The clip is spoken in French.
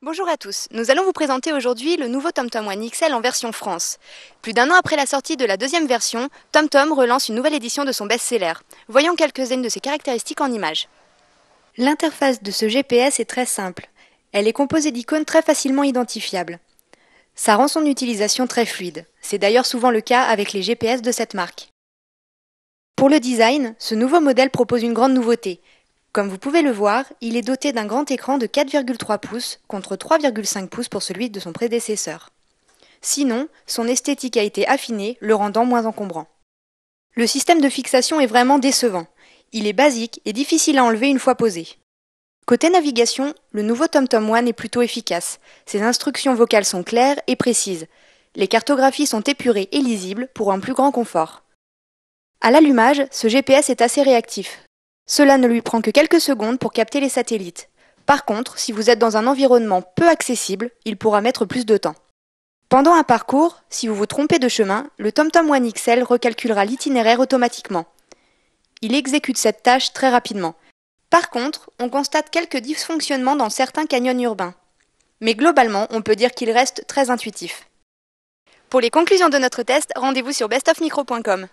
Bonjour à tous, nous allons vous présenter aujourd'hui le nouveau TomTom One XL en version France. Plus d'un an après la sortie de la deuxième version, TomTom relance une nouvelle édition de son best-seller. Voyons quelques-unes de ses caractéristiques en images. L'interface de ce GPS est très simple. Elle est composée d'icônes très facilement identifiables. Ça rend son utilisation très fluide. C'est d'ailleurs souvent le cas avec les GPS de cette marque. Pour le design, ce nouveau modèle propose une grande nouveauté. Comme vous pouvez le voir, il est doté d'un grand écran de 4,3 pouces contre 3,5 pouces pour celui de son prédécesseur. Sinon, son esthétique a été affinée, le rendant moins encombrant. Le système de fixation est vraiment décevant. Il est basique et difficile à enlever une fois posé. Côté navigation, le nouveau TomTom One est plutôt efficace. Ses instructions vocales sont claires et précises. Les cartographies sont épurées et lisibles pour un plus grand confort. À l'allumage, ce GPS est assez réactif. Cela ne lui prend que quelques secondes pour capter les satellites. Par contre, si vous êtes dans un environnement peu accessible, il pourra mettre plus de temps. Pendant un parcours, si vous vous trompez de chemin, le TomTom One XL recalculera l'itinéraire automatiquement. Il exécute cette tâche très rapidement. Par contre, on constate quelques dysfonctionnements dans certains canyons urbains. Mais globalement, on peut dire qu'il reste très intuitif. Pour les conclusions de notre test, rendez-vous sur bestofmicro.com.